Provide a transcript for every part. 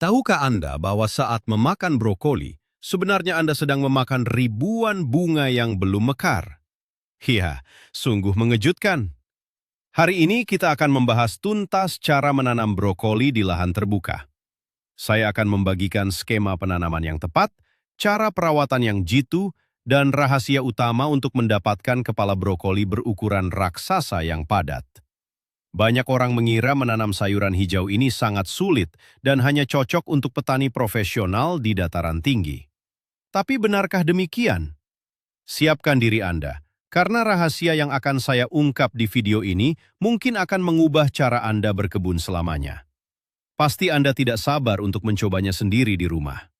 Tahukah Anda bahwa saat memakan brokoli, sebenarnya Anda sedang memakan ribuan bunga yang belum mekar? Iya, sungguh mengejutkan. Hari ini kita akan membahas tuntas cara menanam brokoli di lahan terbuka. Saya akan membagikan skema penanaman yang tepat, cara perawatan yang jitu, dan rahasia utama untuk mendapatkan kepala brokoli berukuran raksasa yang padat. Banyak orang mengira menanam sayuran hijau ini sangat sulit dan hanya cocok untuk petani profesional di dataran tinggi. Tapi benarkah demikian? Siapkan diri Anda, karena rahasia yang akan saya ungkap di video ini mungkin akan mengubah cara Anda berkebun selamanya. Pasti Anda tidak sabar untuk mencobanya sendiri di rumah.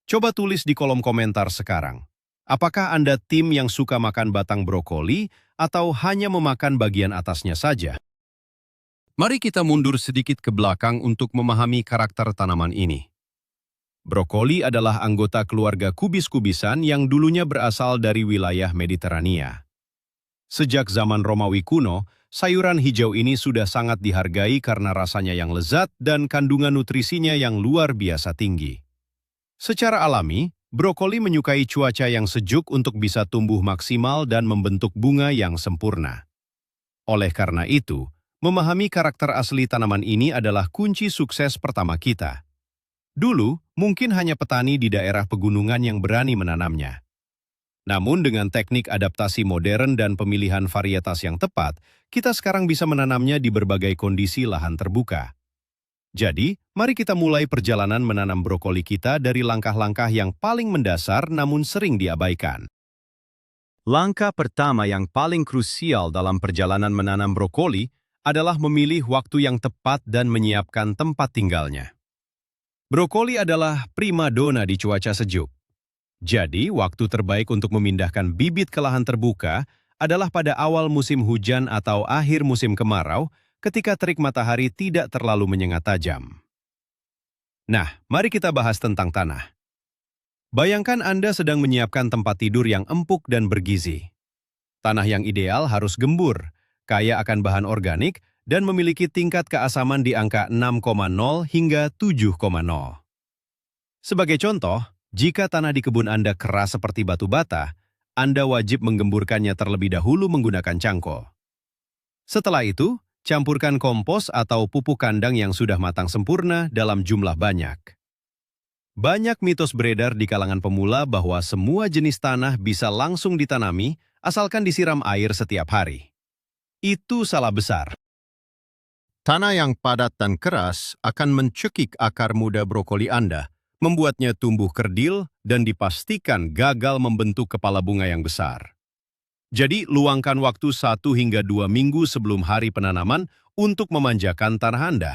Coba tulis di kolom komentar sekarang. Apakah Anda tim yang suka makan batang brokoli atau hanya memakan bagian atasnya saja? Mari kita mundur sedikit ke belakang untuk memahami karakter tanaman ini. Brokoli adalah anggota keluarga kubis-kubisan yang dulunya berasal dari wilayah Mediterania. Sejak zaman Romawi kuno, sayuran hijau ini sudah sangat dihargai karena rasanya yang lezat dan kandungan nutrisinya yang luar biasa tinggi. Secara alami, brokoli menyukai cuaca yang sejuk untuk bisa tumbuh maksimal dan membentuk bunga yang sempurna. Oleh karena itu, memahami karakter asli tanaman ini adalah kunci sukses pertama kita. Dulu, mungkin hanya petani di daerah pegunungan yang berani menanamnya. Namun dengan teknik adaptasi modern dan pemilihan varietas yang tepat, kita sekarang bisa menanamnya di berbagai kondisi lahan terbuka. Jadi, mari kita mulai perjalanan menanam brokoli kita dari langkah-langkah yang paling mendasar namun sering diabaikan. Langkah pertama yang paling krusial dalam perjalanan menanam brokoli adalah memilih waktu yang tepat dan menyiapkan tempat tinggalnya. Brokoli adalah primadona di cuaca sejuk. Jadi, waktu terbaik untuk memindahkan bibit ke lahan terbuka adalah pada awal musim hujan atau akhir musim kemarau, ketika terik matahari tidak terlalu menyengat tajam. Nah, mari kita bahas tentang tanah. Bayangkan Anda sedang menyiapkan tempat tidur yang empuk dan bergizi. Tanah yang ideal harus gembur, kaya akan bahan organik, dan memiliki tingkat keasaman di angka 6,0 hingga 7,0. Sebagai contoh, jika tanah di kebun Anda keras seperti batu bata, Anda wajib menggemburkannya terlebih dahulu menggunakan cangkul. Setelah itu, campurkan kompos atau pupuk kandang yang sudah matang sempurna dalam jumlah banyak. Banyak mitos beredar di kalangan pemula bahwa semua jenis tanah bisa langsung ditanami asalkan disiram air setiap hari. Itu salah besar. Tanah yang padat dan keras akan mencekik akar muda brokoli Anda, membuatnya tumbuh kerdil dan dipastikan gagal membentuk kepala bunga yang besar. Jadi, luangkan waktu 1 hingga 2 minggu sebelum hari penanaman untuk memanjakan tanah Anda.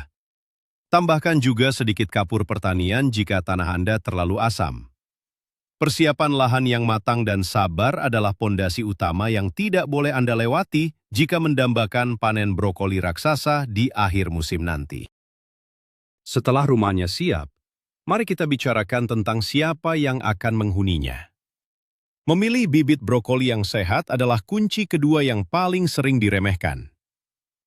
Tambahkan juga sedikit kapur pertanian jika tanah Anda terlalu asam. Persiapan lahan yang matang dan sabar adalah pondasi utama yang tidak boleh Anda lewati jika mendambakan panen brokoli raksasa di akhir musim nanti. Setelah rumahnya siap, mari kita bicarakan tentang siapa yang akan menghuninya. Memilih bibit brokoli yang sehat adalah kunci kedua yang paling sering diremehkan.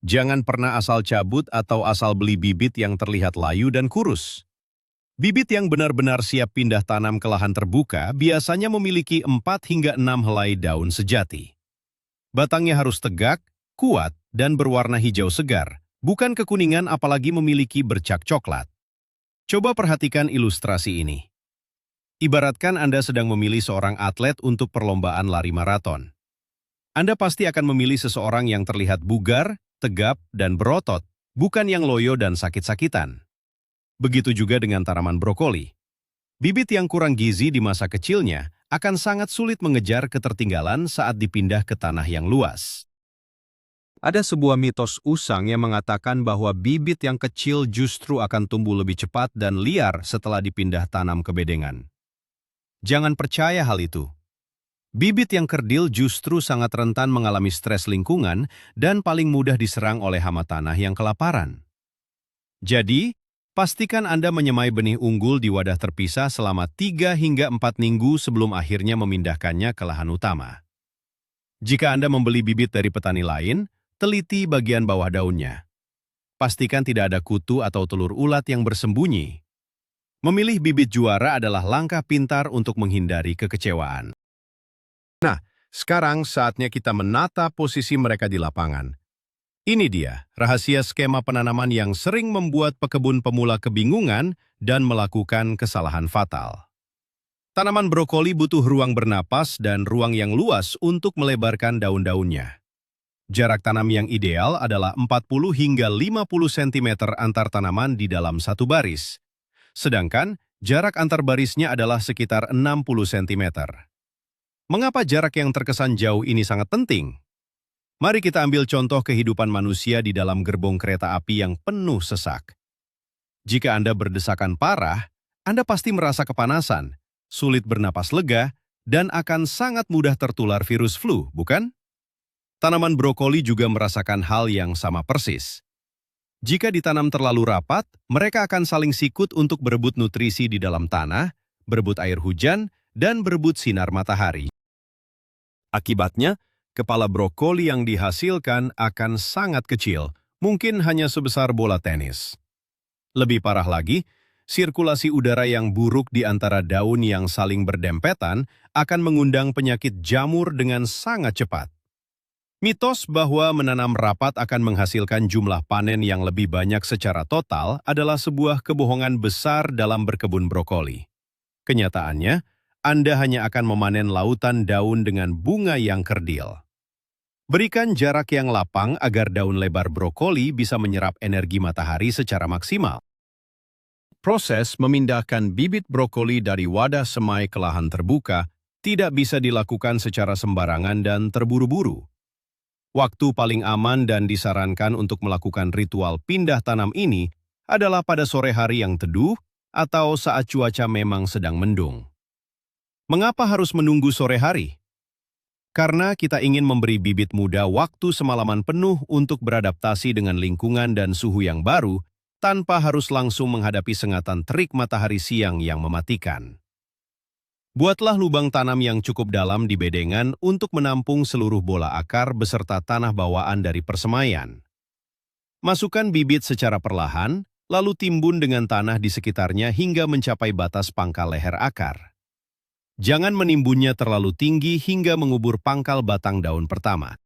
Jangan pernah asal cabut atau asal beli bibit yang terlihat layu dan kurus. Bibit yang benar-benar siap pindah tanam ke lahan terbuka biasanya memiliki 4 hingga 6 helai daun sejati. Batangnya harus tegak, kuat, dan berwarna hijau segar, bukan kekuningan apalagi memiliki bercak coklat. Coba perhatikan ilustrasi ini. Ibaratkan Anda sedang memilih seorang atlet untuk perlombaan lari maraton. Anda pasti akan memilih seseorang yang terlihat bugar, tegap, dan berotot, bukan yang loyo dan sakit-sakitan. Begitu juga dengan tanaman brokoli. Bibit yang kurang gizi di masa kecilnya akan sangat sulit mengejar ketertinggalan saat dipindah ke tanah yang luas. Ada sebuah mitos usang yang mengatakan bahwa bibit yang kecil justru akan tumbuh lebih cepat dan liar setelah dipindah tanam ke bedengan. Jangan percaya hal itu. Bibit yang kerdil justru sangat rentan mengalami stres lingkungan dan paling mudah diserang oleh hama tanah yang kelaparan. Jadi, pastikan Anda menyemai benih unggul di wadah terpisah selama 3 hingga 4 minggu sebelum akhirnya memindahkannya ke lahan utama. Jika Anda membeli bibit dari petani lain, teliti bagian bawah daunnya. Pastikan tidak ada kutu atau telur ulat yang bersembunyi. Memilih bibit juara adalah langkah pintar untuk menghindari kekecewaan. Nah, sekarang saatnya kita menata posisi mereka di lapangan. Ini dia, rahasia skema penanaman yang sering membuat pekebun pemula kebingungan dan melakukan kesalahan fatal. Tanaman brokoli butuh ruang bernapas dan ruang yang luas untuk melebarkan daun-daunnya. Jarak tanam yang ideal adalah 40 hingga 50 cm antar tanaman di dalam satu baris. Sedangkan jarak antar barisnya adalah sekitar 60 cm. Mengapa jarak yang terkesan jauh ini sangat penting? Mari kita ambil contoh kehidupan manusia di dalam gerbong kereta api yang penuh sesak. Jika Anda berdesakan parah, Anda pasti merasa kepanasan, sulit bernapas lega, dan akan sangat mudah tertular virus flu, bukan? Tanaman brokoli juga merasakan hal yang sama persis. Jika ditanam terlalu rapat, mereka akan saling sikut untuk berebut nutrisi di dalam tanah, berebut air hujan, dan berebut sinar matahari. Akibatnya, kepala brokoli yang dihasilkan akan sangat kecil, mungkin hanya sebesar bola tenis. Lebih parah lagi, sirkulasi udara yang buruk di antara daun yang saling berdempetan akan mengundang penyakit jamur dengan sangat cepat. Mitos bahwa menanam rapat akan menghasilkan jumlah panen yang lebih banyak secara total adalah sebuah kebohongan besar dalam berkebun brokoli. Kenyataannya, Anda hanya akan memanen lautan daun dengan bunga yang kerdil. Berikan jarak yang lapang agar daun lebar brokoli bisa menyerap energi matahari secara maksimal. Proses memindahkan bibit brokoli dari wadah semai ke lahan terbuka tidak bisa dilakukan secara sembarangan dan terburu-buru. Waktu paling aman dan disarankan untuk melakukan ritual pindah tanam ini adalah pada sore hari yang teduh atau saat cuaca memang sedang mendung. Mengapa harus menunggu sore hari? Karena kita ingin memberi bibit muda waktu semalaman penuh untuk beradaptasi dengan lingkungan dan suhu yang baru tanpa harus langsung menghadapi sengatan terik matahari siang yang mematikan. Buatlah lubang tanam yang cukup dalam di bedengan untuk menampung seluruh bola akar beserta tanah bawaan dari persemaian. Masukkan bibit secara perlahan, lalu timbun dengan tanah di sekitarnya hingga mencapai batas pangkal leher akar. Jangan menimbunnya terlalu tinggi hingga mengubur pangkal batang daun pertama.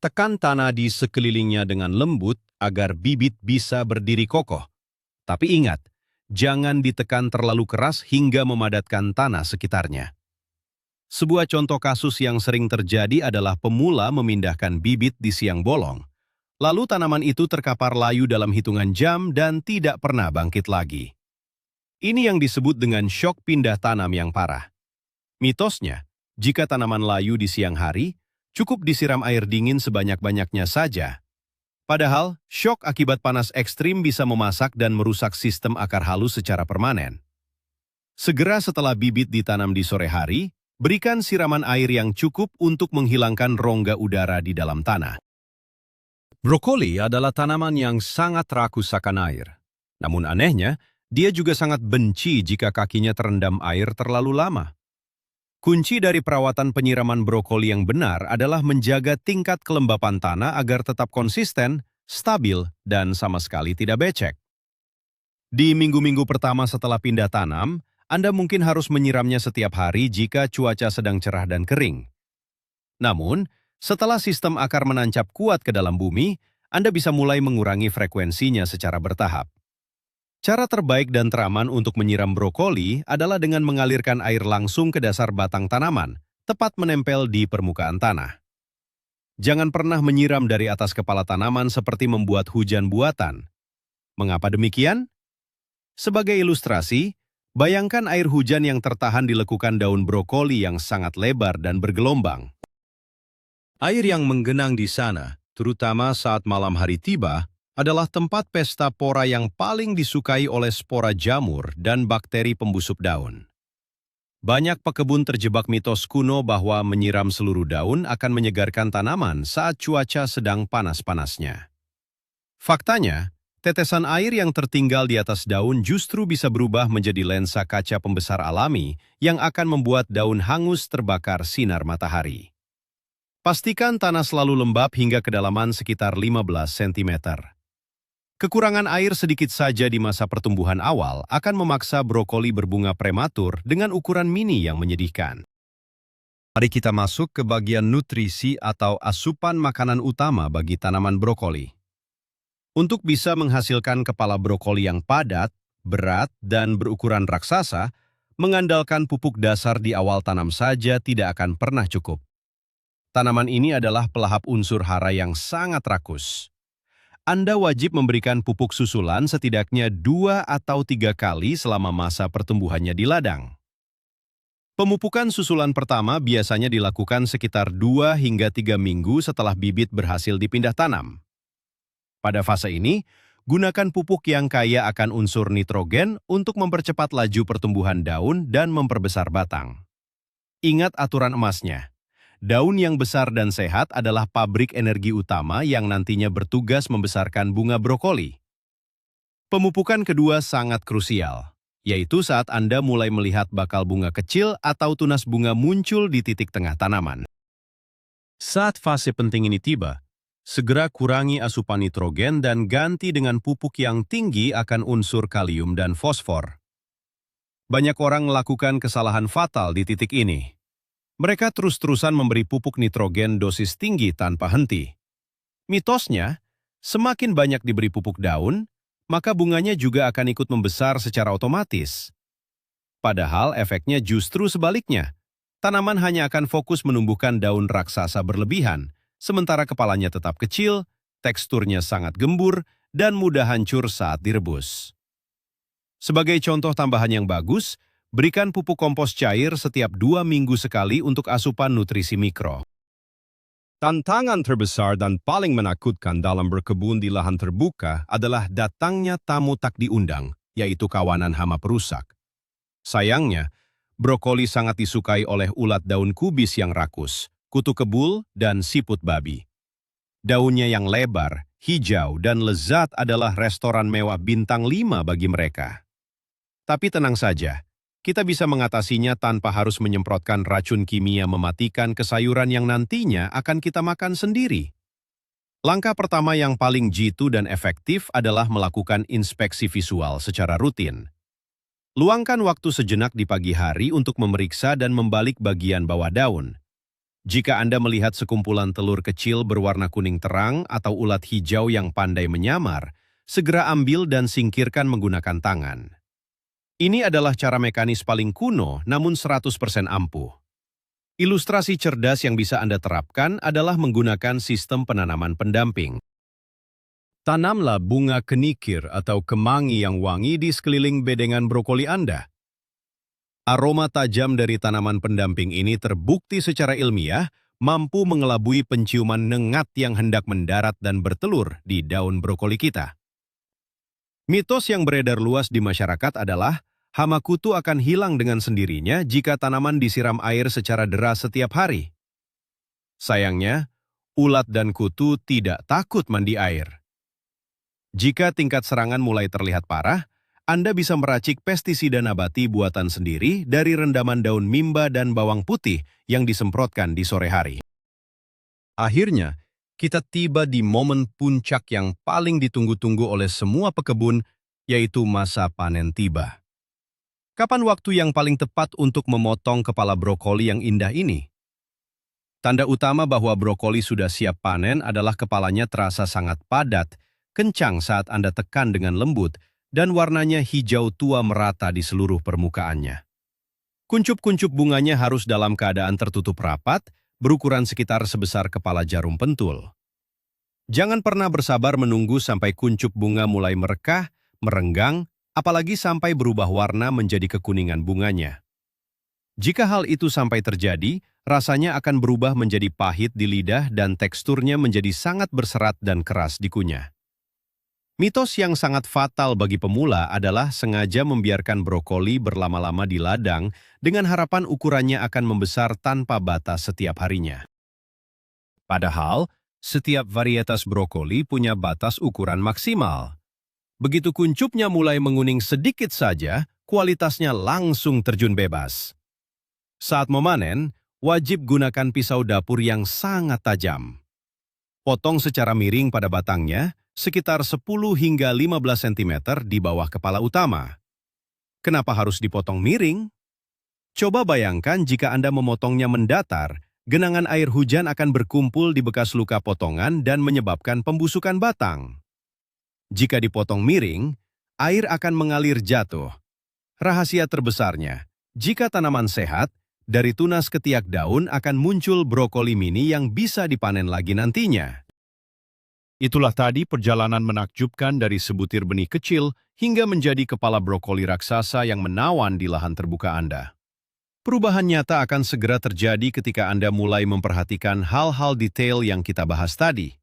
Tekan tanah di sekelilingnya dengan lembut agar bibit bisa berdiri kokoh. Tapi ingat, jangan ditekan terlalu keras hingga memadatkan tanah sekitarnya. Sebuah contoh kasus yang sering terjadi adalah pemula memindahkan bibit di siang bolong. Lalu tanaman itu terkapar layu dalam hitungan jam dan tidak pernah bangkit lagi. Ini yang disebut dengan syok pindah tanam yang parah. Mitosnya, jika tanaman layu di siang hari, cukup disiram air dingin sebanyak-banyaknya saja. Padahal, syok akibat panas ekstrim bisa memasak dan merusak sistem akar halus secara permanen. Segera setelah bibit ditanam di sore hari, berikan siraman air yang cukup untuk menghilangkan rongga udara di dalam tanah. Brokoli adalah tanaman yang sangat rakus akan air. Namun anehnya, dia juga sangat benci jika kakinya terendam air terlalu lama. Kunci dari perawatan penyiraman brokoli yang benar adalah menjaga tingkat kelembapan tanah agar tetap konsisten, stabil, dan sama sekali tidak becek. Di minggu-minggu pertama setelah pindah tanam, Anda mungkin harus menyiramnya setiap hari jika cuaca sedang cerah dan kering. Namun, setelah sistem akar menancap kuat ke dalam bumi, Anda bisa mulai mengurangi frekuensinya secara bertahap. Cara terbaik dan teraman untuk menyiram brokoli adalah dengan mengalirkan air langsung ke dasar batang tanaman, tepat menempel di permukaan tanah. Jangan pernah menyiram dari atas kepala tanaman seperti membuat hujan buatan. Mengapa demikian? Sebagai ilustrasi, bayangkan air hujan yang tertahan di lekukan daun brokoli yang sangat lebar dan bergelombang. Air yang menggenang di sana, terutama saat malam hari tiba, adalah tempat pesta pora yang paling disukai oleh spora jamur dan bakteri pembusuk daun. Banyak pekebun terjebak mitos kuno bahwa menyiram seluruh daun akan menyegarkan tanaman saat cuaca sedang panas-panasnya. Faktanya, tetesan air yang tertinggal di atas daun justru bisa berubah menjadi lensa kaca pembesar alami yang akan membuat daun hangus terbakar sinar matahari. Pastikan tanah selalu lembab hingga kedalaman sekitar 15 cm. Kekurangan air sedikit saja di masa pertumbuhan awal akan memaksa brokoli berbunga prematur dengan ukuran mini yang menyedihkan. Mari kita masuk ke bagian nutrisi atau asupan makanan utama bagi tanaman brokoli. Untuk bisa menghasilkan kepala brokoli yang padat, berat, dan berukuran raksasa, mengandalkan pupuk dasar di awal tanam saja tidak akan pernah cukup. Tanaman ini adalah pelahap unsur hara yang sangat rakus. Anda wajib memberikan pupuk susulan setidaknya 2 atau 3 kali selama masa pertumbuhannya di ladang. Pemupukan susulan pertama biasanya dilakukan sekitar 2 hingga 3 minggu setelah bibit berhasil dipindah tanam. Pada fase ini, gunakan pupuk yang kaya akan unsur nitrogen untuk mempercepat laju pertumbuhan daun dan memperbesar batang. Ingat aturan emasnya. Daun yang besar dan sehat adalah pabrik energi utama yang nantinya bertugas membesarkan bunga brokoli. Pemupukan kedua sangat krusial, yaitu saat Anda mulai melihat bakal bunga kecil atau tunas bunga muncul di titik tengah tanaman. Saat fase penting ini tiba, segera kurangi asupan nitrogen dan ganti dengan pupuk yang tinggi akan unsur kalium dan fosfor. Banyak orang melakukan kesalahan fatal di titik ini. Mereka terus-terusan memberi pupuk nitrogen dosis tinggi tanpa henti. Mitosnya, semakin banyak diberi pupuk daun, maka bunganya juga akan ikut membesar secara otomatis. Padahal efeknya justru sebaliknya. Tanaman hanya akan fokus menumbuhkan daun raksasa berlebihan, sementara kepalanya tetap kecil, teksturnya sangat gembur, dan mudah hancur saat direbus. Sebagai contoh tambahan yang bagus, berikan pupuk kompos cair setiap 2 minggu sekali untuk asupan nutrisi mikro. Tantangan terbesar dan paling menakutkan dalam berkebun di lahan terbuka adalah datangnya tamu tak diundang, yaitu kawanan hama perusak. Sayangnya, brokoli sangat disukai oleh ulat daun kubis yang rakus, kutu kebul, dan siput babi. Daunnya yang lebar, hijau, dan lezat adalah restoran mewah bintang 5 bagi mereka. Tapi tenang saja, kita bisa mengatasinya tanpa harus menyemprotkan racun kimia mematikan ke sayuran yang nantinya akan kita makan sendiri. Langkah pertama yang paling jitu dan efektif adalah melakukan inspeksi visual secara rutin. Luangkan waktu sejenak di pagi hari untuk memeriksa dan membalik bagian bawah daun. Jika Anda melihat sekumpulan telur kecil berwarna kuning terang atau ulat hijau yang pandai menyamar, segera ambil dan singkirkan menggunakan tangan. Ini adalah cara mekanis paling kuno namun 100% ampuh. Ilustrasi cerdas yang bisa Anda terapkan adalah menggunakan sistem penanaman pendamping. Tanamlah bunga kenikir atau kemangi yang wangi di sekeliling bedengan brokoli Anda. Aroma tajam dari tanaman pendamping ini terbukti secara ilmiah mampu mengelabui penciuman nengat yang hendak mendarat dan bertelur di daun brokoli kita. Mitos yang beredar luas di masyarakat adalah hama kutu akan hilang dengan sendirinya jika tanaman disiram air secara deras setiap hari. Sayangnya, ulat dan kutu tidak takut mandi air. Jika tingkat serangan mulai terlihat parah, Anda bisa meracik pestisida nabati buatan sendiri dari rendaman daun mimba dan bawang putih yang disemprotkan di sore hari. Akhirnya, kita tiba di momen puncak yang paling ditunggu-tunggu oleh semua pekebun, yaitu masa panen tiba. Kapan waktu yang paling tepat untuk memotong kepala brokoli yang indah ini? Tanda utama bahwa brokoli sudah siap panen adalah kepalanya terasa sangat padat, kencang saat Anda tekan dengan lembut, dan warnanya hijau tua merata di seluruh permukaannya. Kuncup-kuncup bunganya harus dalam keadaan tertutup rapat, berukuran sekitar sebesar kepala jarum pentul. Jangan pernah bersabar menunggu sampai kuncup bunga mulai merekah, merenggang, apalagi sampai berubah warna menjadi kekuningan bunganya. Jika hal itu sampai terjadi, rasanya akan berubah menjadi pahit di lidah dan teksturnya menjadi sangat berserat dan keras di kunyah. Mitos yang sangat fatal bagi pemula adalah sengaja membiarkan brokoli berlama-lama di ladang dengan harapan ukurannya akan membesar tanpa batas setiap harinya. Padahal, setiap varietas brokoli punya batas ukuran maksimal. Begitu kuncupnya mulai menguning sedikit saja, kualitasnya langsung terjun bebas. Saat memanen, wajib gunakan pisau dapur yang sangat tajam. Potong secara miring pada batangnya, sekitar 10 hingga 15 cm di bawah kepala utama. Kenapa harus dipotong miring? Coba bayangkan jika Anda memotongnya mendatar, genangan air hujan akan berkumpul di bekas luka potongan dan menyebabkan pembusukan batang. Jika dipotong miring, air akan mengalir jatuh. Rahasia terbesarnya, jika tanaman sehat, dari tunas ketiak daun akan muncul brokoli mini yang bisa dipanen lagi nantinya. Itulah tadi perjalanan menakjubkan dari sebutir benih kecil hingga menjadi kepala brokoli raksasa yang menawan di lahan terbuka Anda. Perubahan nyata akan segera terjadi ketika Anda mulai memperhatikan hal-hal detail yang kita bahas tadi.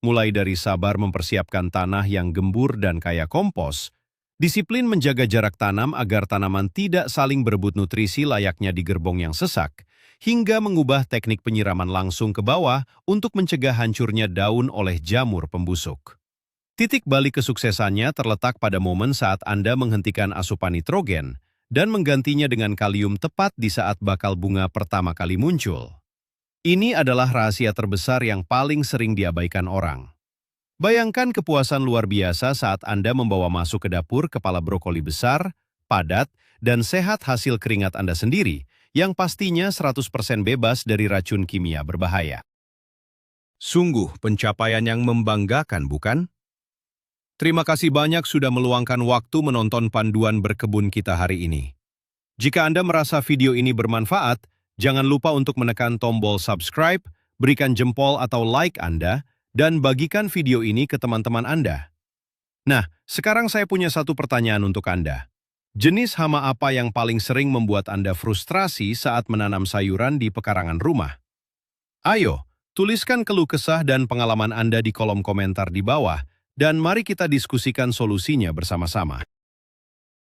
Mulai dari sabar mempersiapkan tanah yang gembur dan kaya kompos, disiplin menjaga jarak tanam agar tanaman tidak saling berebut nutrisi layaknya di gerbong yang sesak, hingga mengubah teknik penyiraman langsung ke bawah untuk mencegah hancurnya daun oleh jamur pembusuk. Titik balik kesuksesannya terletak pada momen saat Anda menghentikan asupan nitrogen dan menggantinya dengan kalium tepat di saat bakal bunga pertama kali muncul. Ini adalah rahasia terbesar yang paling sering diabaikan orang. Bayangkan kepuasan luar biasa saat Anda membawa masuk ke dapur kepala brokoli besar, padat, dan sehat hasil keringat Anda sendiri, yang pastinya 100% bebas dari racun kimia berbahaya. Sungguh pencapaian yang membanggakan, bukan? Terima kasih banyak sudah meluangkan waktu menonton panduan berkebun kita hari ini. Jika Anda merasa video ini bermanfaat, jangan lupa untuk menekan tombol subscribe, berikan jempol atau like Anda, dan bagikan video ini ke teman-teman Anda. Nah, sekarang saya punya satu pertanyaan untuk Anda. Jenis hama apa yang paling sering membuat Anda frustrasi saat menanam sayuran di pekarangan rumah? Ayo, tuliskan keluh kesah dan pengalaman Anda di kolom komentar di bawah, dan mari kita diskusikan solusinya bersama-sama.